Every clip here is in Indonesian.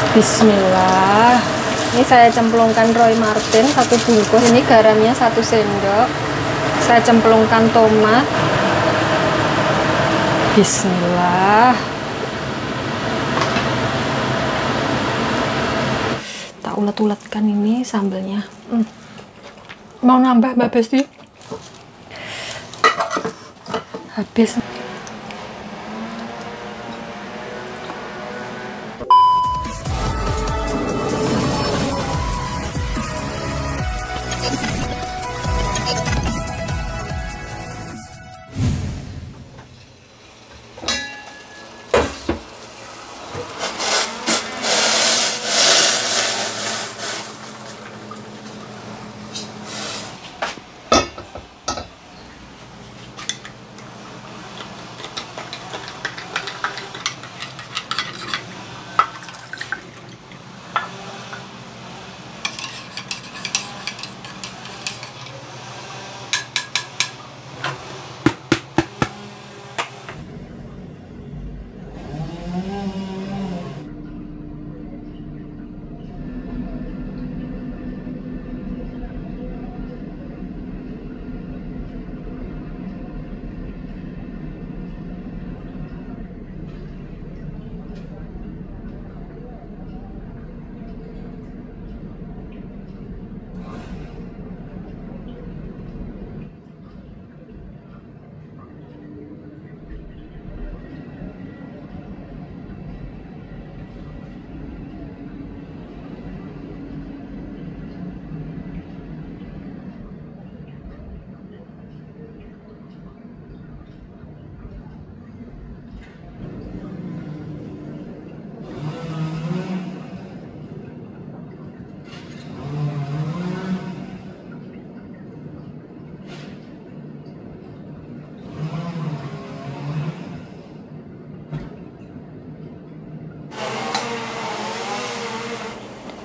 Bismillah. Ini saya cemplungkan Roy Martin 1 bungkus. Ini garamnya 1 sendok. Saya cemplungkan tomat. Bismillah. Tak ulet-uletkan ini sambelnya. Mau nambah Mbak Besti? Habis.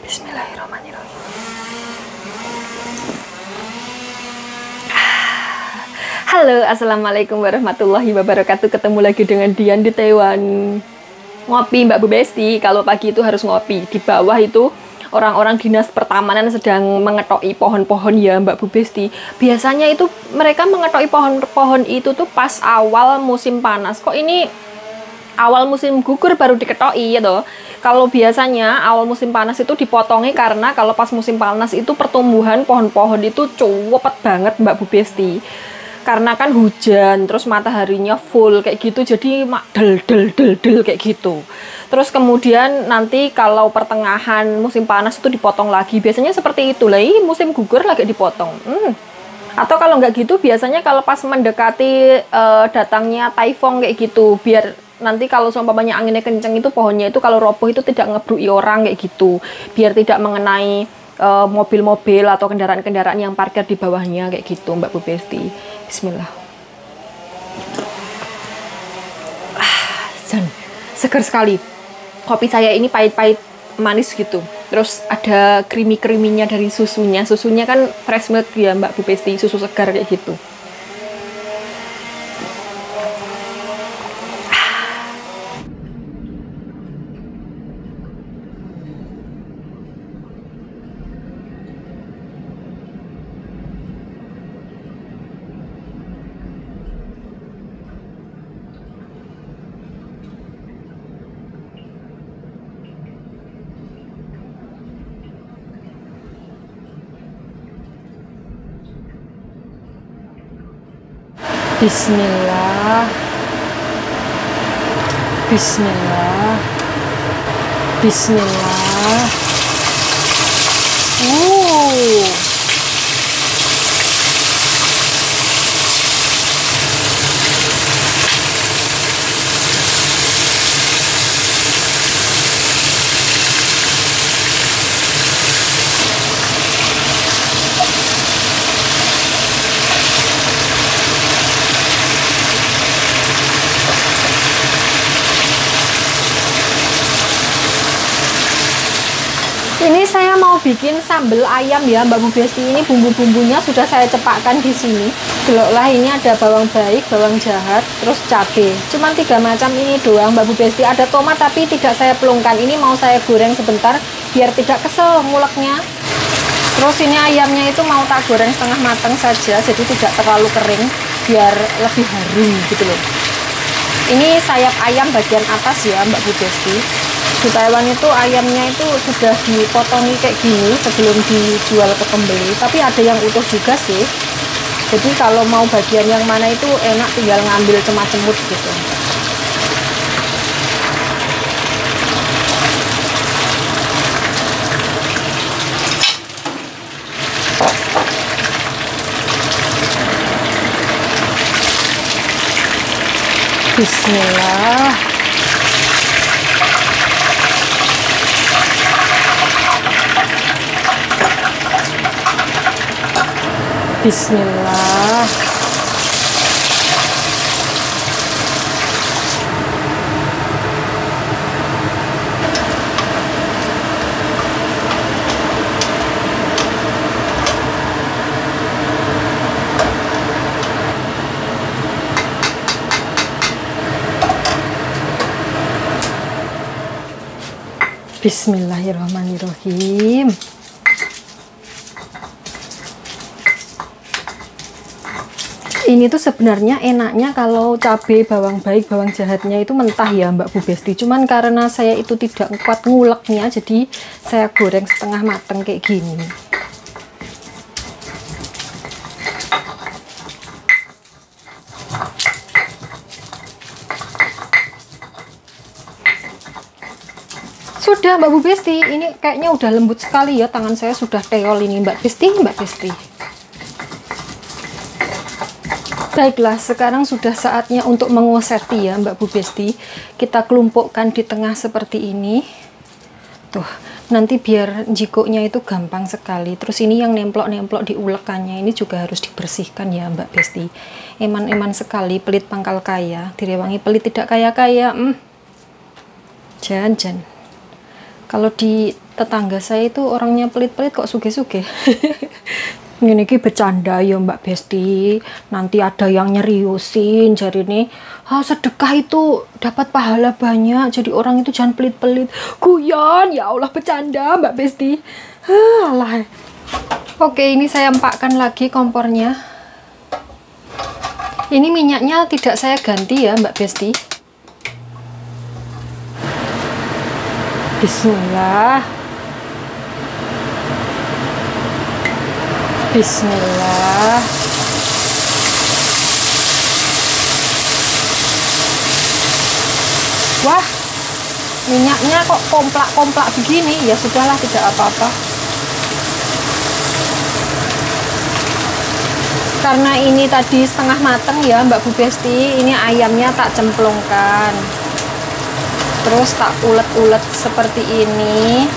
Bismillahirrahmanirrahim. Halo, assalamualaikum warahmatullahi wabarakatuh. Ketemu lagi dengan Dian di Taiwan. Ngopi Mbak Bu Besti. Kalau pagi itu harus ngopi. Di bawah itu orang-orang dinas pertamanan sedang mengetoki pohon-pohon ya Mbak Bu Besti. Biasanya itu mereka mengetoki pohon-pohon itu tuh pas awal musim panas. Kok ini awal musim gugur baru diketoki ya toh. Kalau biasanya awal musim panas itu dipotongi karena kalau pas musim panas itu pertumbuhan pohon-pohon itu cepet banget Mbak Bu Besti. Karena kan hujan, terus mataharinya full kayak gitu, jadi del kayak gitu. Terus kemudian nanti kalau pertengahan musim panas itu dipotong lagi. Biasanya seperti itu lah, musim gugur lagi dipotong. Atau kalau nggak gitu biasanya kalau pas mendekati datangnya taifong kayak gitu, biar nanti kalau seumpamanya anginnya kenceng itu pohonnya itu kalau roboh itu tidak ngebrui orang kayak gitu, biar tidak mengenai mobil-mobil atau kendaraan-kendaraan yang parkir di bawahnya kayak gitu Mbak Bu Besti. Bismillah. Segar sekali. Kopi saya ini pahit-pahit manis gitu. Terus ada creamy-creaminya dari susunya. Susunya kan fresh milk ya Mbak Bu Besti, susu segar kayak gitu. Bismillah. Bismillah. Bismillah. Ini saya mau mau bikin sambal ayam ya Mbak Bu Besti. Ini bumbu-bumbunya sudah saya cepakkan di sini. Deloklah, ini ada bawang baik, bawang jahat, terus cabai. Cuman 3 macam ini doang Mbak Bu Besti. Ada tomat tapi tidak saya pelungkan. Ini mau saya goreng sebentar biar tidak kesel nguleknya. Terus ini ayamnya itu mau tak goreng setengah matang saja, jadi tidak terlalu kering biar lebih harum gitu loh. Ini sayap ayam bagian atas ya Mbak Bu Besti. Di Taiwan itu ayamnya itu sudah dipotongi kayak gini sebelum dijual ke pembeli, tapi ada yang utuh juga sih. Jadi kalau mau bagian yang mana itu enak, tinggal ngambil cemut-cemut gitu. Bismillah. Bismillah. Bismillahirrahmanirrahim. Ini tuh sebenarnya enaknya kalau cabai, bawang baik, bawang jahatnya itu mentah ya Mbak Bu Besti. Cuman karena saya itu tidak kuat nguleknya, jadi saya goreng setengah mateng kayak gini. Sudah Mbak Bu Besti, ini kayaknya udah lembut sekali ya, tangan saya sudah teol ini Mbak Besti, Mbak Besti. Baiklah, sekarang sudah saatnya untuk mengoseti ya Mbak Bu Besti. Kita kelompokkan di tengah seperti ini. Tuh, nanti biar jikoknya itu gampang sekali. Terus ini yang nemplok-nemplok di ulekannya ini juga harus dibersihkan ya Mbak Besti. Eman-eman sekali, pelit pangkal kaya. Direwangi pelit tidak kaya-kaya. Jan. Kalau di tetangga saya itu orangnya pelit-pelit kok suge-suge. Ini bercanda ya Mbak Besti, nanti ada yang nyeriusin jadi nih, sedekah itu dapat pahala banyak, jadi orang itu jangan pelit-pelit. Guyon, ya Allah, bercanda Mbak Besti. Alah. Oke, ini saya empakkan lagi kompornya. Ini minyaknya tidak saya ganti ya Mbak Besti. Bismillah. Bismillah. Wah, minyaknya kok komplak-komplak begini. Ya sudahlah, tidak apa-apa. Karena ini tadi setengah mateng ya Mbak Bu Besti, ini ayamnya tak cemplungkan. Terus tak ulet-ulet seperti ini.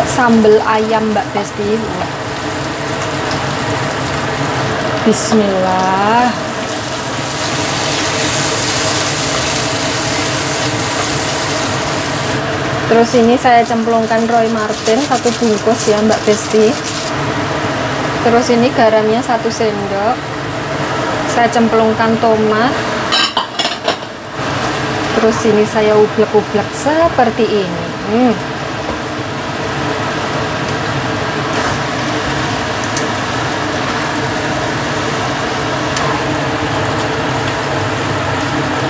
Sambal ayam Mbak Besti. Bismillah. Terus ini saya cemplungkan Roy Martin 1 bungkus ya Mbak Besti. Terus ini garamnya 1 sendok. Saya cemplungkan tomat. Terus ini saya ublek-ublek seperti ini.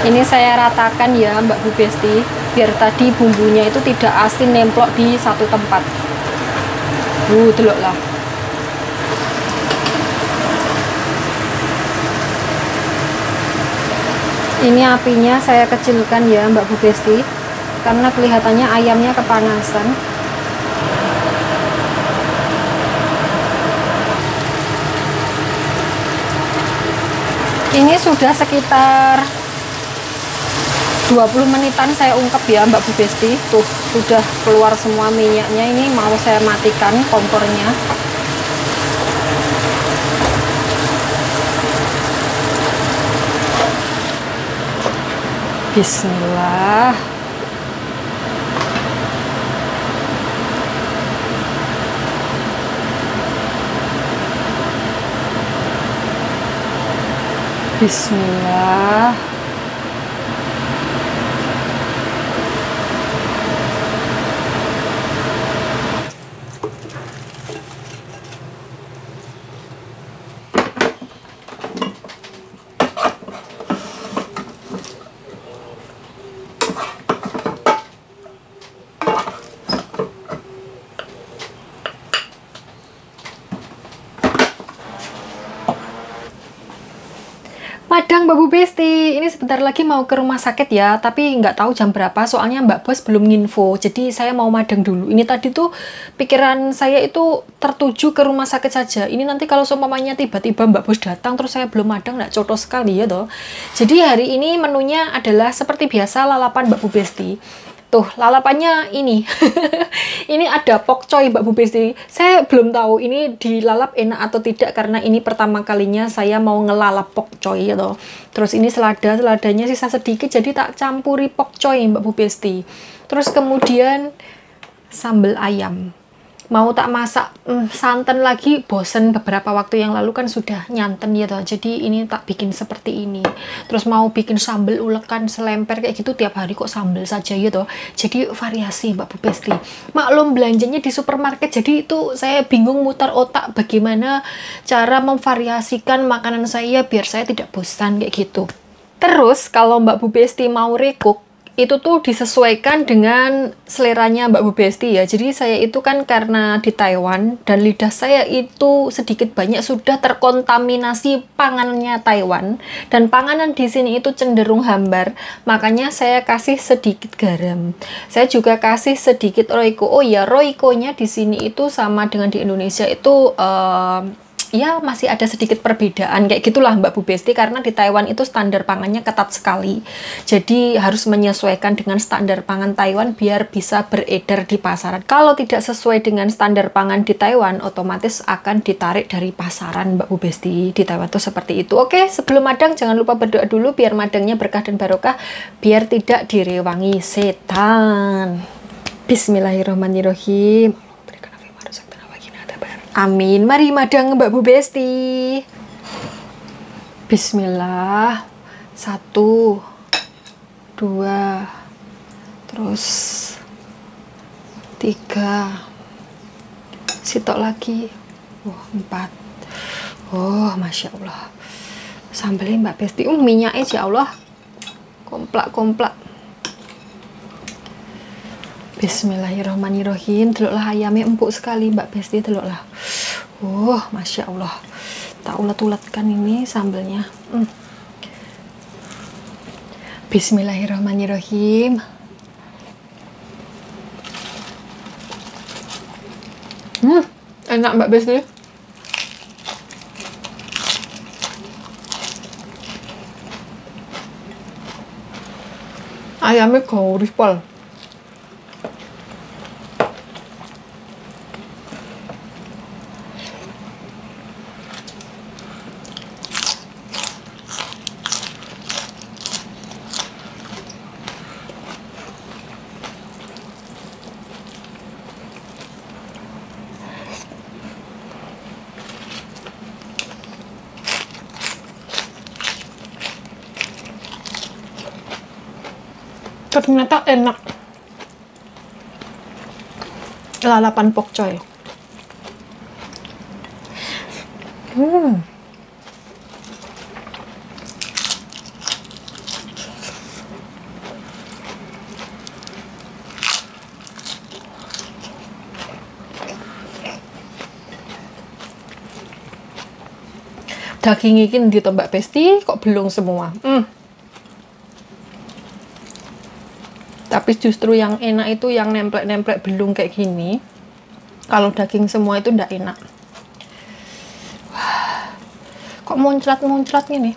Ini saya ratakan ya Mbak Bu Besti, biar tadi bumbunya itu tidak asin nemplok di satu tempat. Deloklah. Ini apinya saya kecilkan ya Mbak Bu Besti, karena kelihatannya ayamnya kepanasan. Ini sudah sekitar 20 menitan saya ungkep ya Mbak Bu Besti. Tuh, sudah keluar semua minyaknya. Ini mau saya matikan kompornya. Bismillah. Bismillah. Madang Mbak Bu Besti, ini sebentar lagi mau ke rumah sakit ya, tapi nggak tahu jam berapa, soalnya Mbak Bos belum nginfo, jadi saya mau madang dulu. Ini tadi tuh pikiran saya itu tertuju ke rumah sakit saja. Ini nanti kalau seumpamanya tiba-tiba Mbak Bos datang, terus saya belum madang, nggak cocok sekali ya toh. Jadi hari ini menunya adalah seperti biasa lalapan Mbak Bu Besti. Tuh, lalapannya ini. Ini ada pokcoy Mbak Bu Besti. Saya belum tahu ini dilalap enak atau tidak karena ini pertama kalinya saya mau ngelalap pokcoy ya toh. Terus ini seladanya sisa sedikit jadi tak campuri pokcoy Mbak Bu Besti. Terus kemudian sambal ayam. Mau tak masak santan lagi, bosen beberapa waktu yang lalu kan sudah nyanten ya toh. Jadi ini tak bikin seperti ini. Terus mau bikin sambal ulekan selemper kayak gitu tiap hari kok sambal saja ya toh. Jadi variasi Mbak Bu Besti. Maklum belanjanya di supermarket, jadi itu saya bingung mutar otak bagaimana cara memvariasikan makanan saya biar saya tidak bosan kayak gitu. Terus kalau Mbak Bu Besti mau recook, itu tuh disesuaikan dengan seleranya Mbak Bu Besti ya. Jadi saya itu kan karena di Taiwan dan lidah saya itu sedikit banyak sudah terkontaminasi panganannya Taiwan dan panganan di sini itu cenderung hambar. Makanya saya kasih sedikit garam. Saya juga kasih sedikit Royco. Oh ya, Royco-nya di sini itu sama dengan di Indonesia itu ya masih ada sedikit perbedaan kayak gitulah Mbak Bu Besti, karena di Taiwan itu standar pangannya ketat sekali, jadi harus menyesuaikan dengan standar pangan Taiwan biar bisa beredar di pasaran. Kalau tidak sesuai dengan standar pangan di Taiwan, otomatis akan ditarik dari pasaran Mbak Bu Besti. Di Taiwan tuh seperti itu. Oke, sebelum madang jangan lupa berdoa dulu biar madangnya berkah dan barokah, biar tidak direwangi setan. Bismillahirrahmanirrahim. Amin. Mari madang Mbak Bu Besti. Bismillah. 1, 2, terus 3, sitok lagi. 4. Oh, Masya Allah. Sambelnya Mbak Besti. Minyaknya ya Allah. Komplak-komplak. Bismillahirrahmanirrahim. Deloklah ayamnya empuk sekali Mbak Besti, deloklah. Masya Allah. Tak ulet-uletkan ini sambelnya. Bismillahirrahmanirrahim. Enak Mbak Besti. Ayamnya gurih pol. Ternyata enak lalapan pokcoy. Daging ikin di Mbak Besti kok belum semua. Tapi justru yang enak itu yang nemplek-nemplek belum kayak gini. Kalau daging semua itu ndak enak. Wah, kok muncrat-muncrat gini?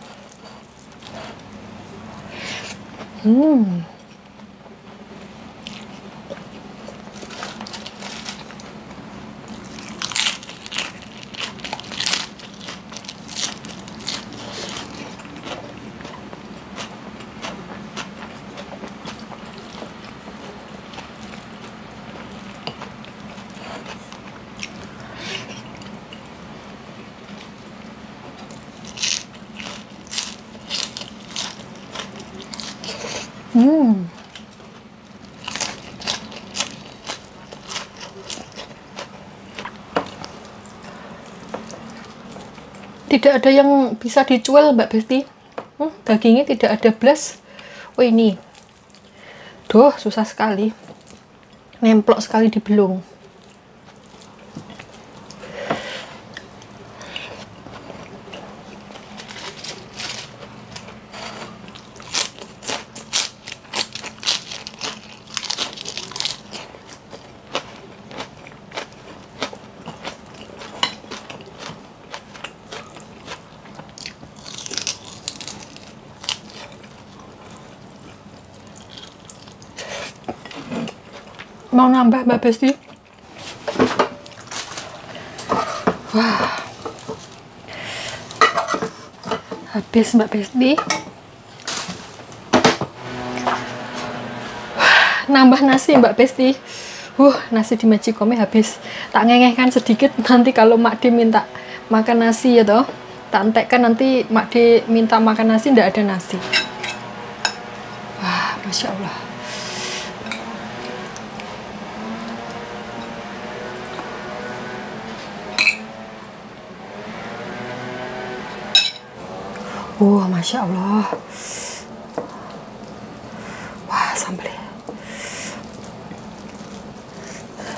Hmm. Tidak ada yang bisa dicuel Mbak Besti. Dagingnya tidak ada blas. Oh ini. Duh, susah sekali. Nemplok sekali di belung. Mau nambah Mbak Besti? Wah, habis Mbak Besti. Nambah nasi Mbak Besti. Nasi di magicomnya habis. Tak ngengehkan sedikit, nanti kalau Mak D minta makan nasi ya toh, tak entekkan nanti Mak D minta makan nasi, ndak ada nasi. Wah, Masya Allah. Masya Allah. Wah, sambelnya.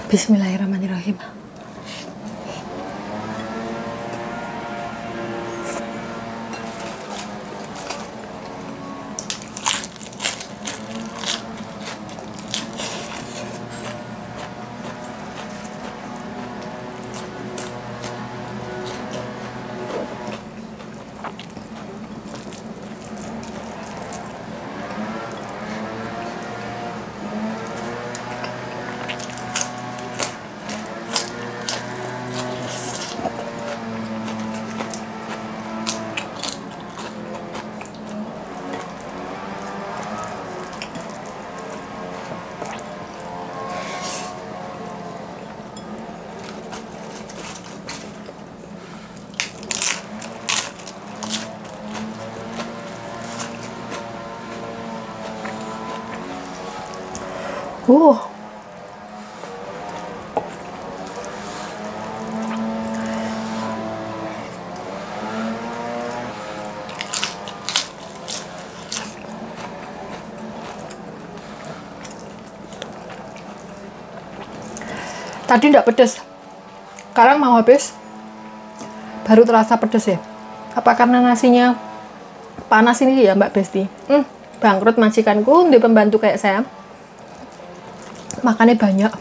Bismillahirrahmanirrahim. Tadi enggak pedes, sekarang mau habis baru terasa pedes ya. Apa karena nasinya panas ini ya Mbak Besti? Bangkrut majikanku, dia pembantu kayak saya, makannya banyak.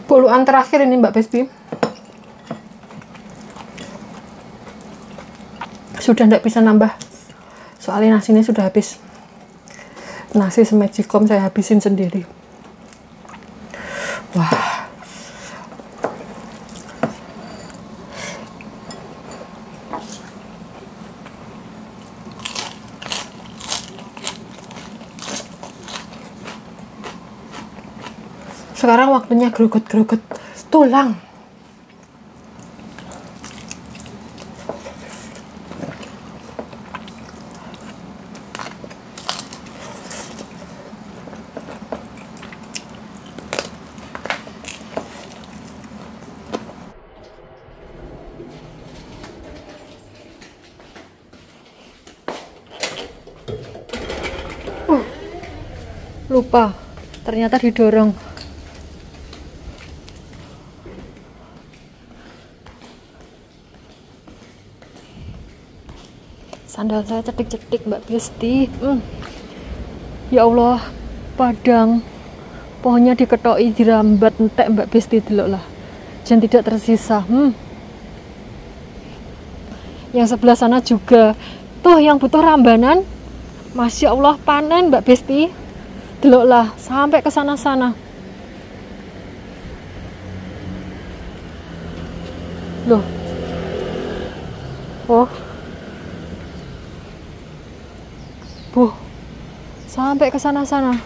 Puluhan terakhir ini Mbak Besti. Sudah tidak bisa nambah, soalnya nasinya sudah habis. Nasi semagicom saya habisin sendiri. Wah. Sekarang waktunya greget-greget tulang. Lupa, ternyata didorong. Sandal saya cetik-cetik Mbak Besti. Ya Allah, padang pohonnya diketoki, dirambat entek Mbak Besti, delok lah, dan tidak tersisa. Yang sebelah sana juga tuh yang butuh rambanan, Masya Allah panen Mbak Besti, delok-deloklah sampai ke sana-sana. Loh. Oh. Sampai ke sana-sana.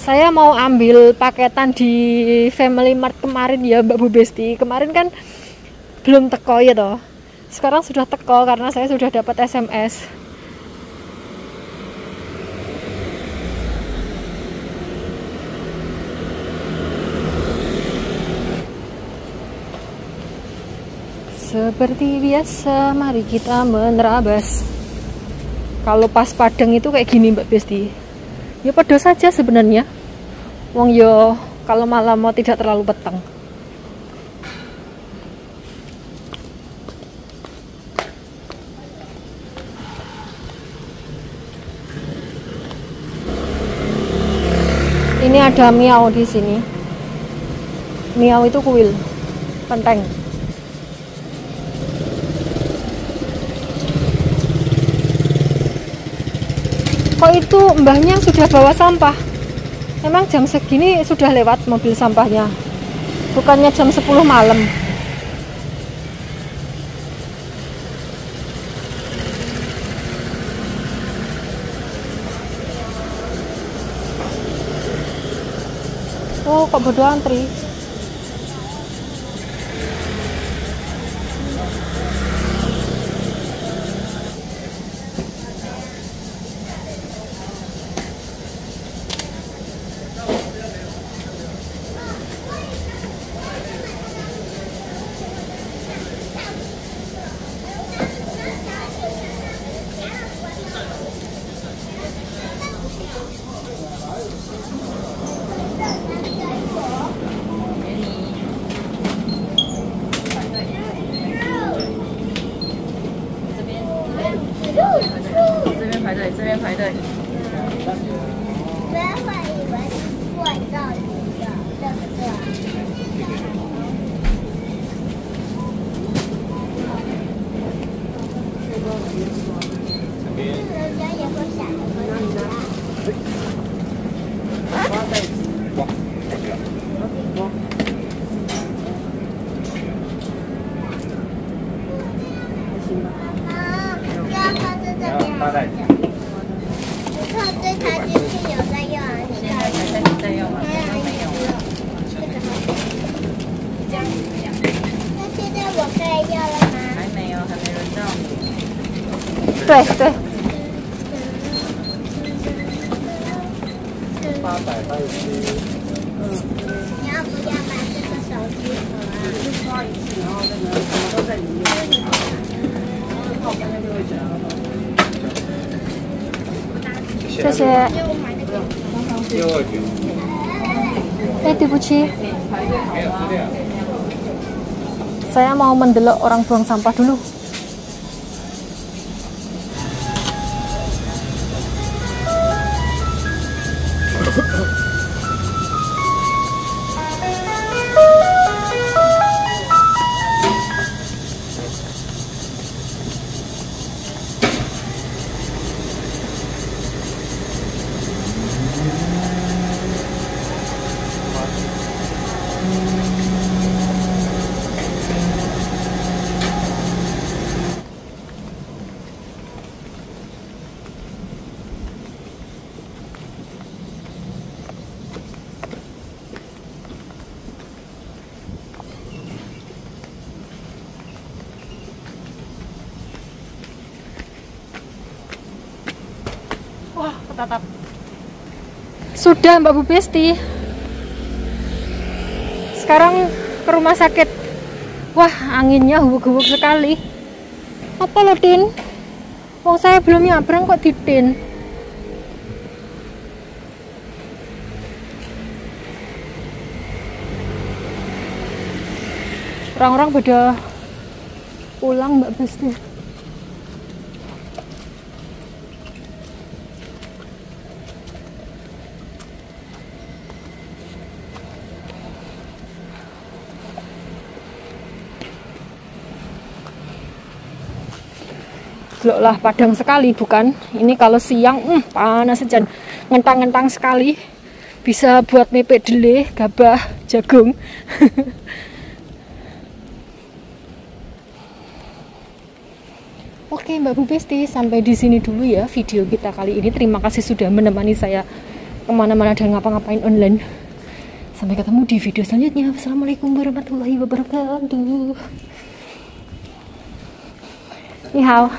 Saya mau ambil paketan di Family Mart kemarin ya Mbak Bu Besti. Kemarin kan belum teko ya toh. Sekarang sudah teko karena saya sudah dapat SMS. Seperti biasa, mari kita menerabas. Kalau pas Padang itu kayak gini Mbak Besti. Ya pedas saja sebenarnya. Wong yo kalau malam mau tidak terlalu petang. Ini ada miau di sini. Miau itu kuil, penteng. Kok itu mbahnya sudah bawa sampah? Emang jam segini sudah lewat mobil sampahnya? Bukannya jam 10 malam? Oh, kok bodo antri?对对。你要不要把这个手机盒啊？然后那个什么都在里面。谢谢。哎，对不起。Saya mau mendelok orang buang sampah dulu. Wah, ketatap. Sudah Mbak Bu Besti. Sekarang ke rumah sakit. Wah, anginnya hubuk-hubuk sekali. Apa lo, Din? Wong saya belum nyabrang kok ditin. Orang-orang pada pulang Mbak Besti. Lah padang sekali bukan? Ini kalau siang panas saja, ngentang-ngentang sekali. Bisa buat mepek dele, gabah, jagung. Oke Mbak Bu Besti, sampai di sini dulu ya video kita kali ini. Terima kasih sudah menemani saya kemana-mana dan ngapa-ngapain online. Sampai ketemu di video selanjutnya. Wassalamualaikum warahmatullahi wabarakatuh. 你好。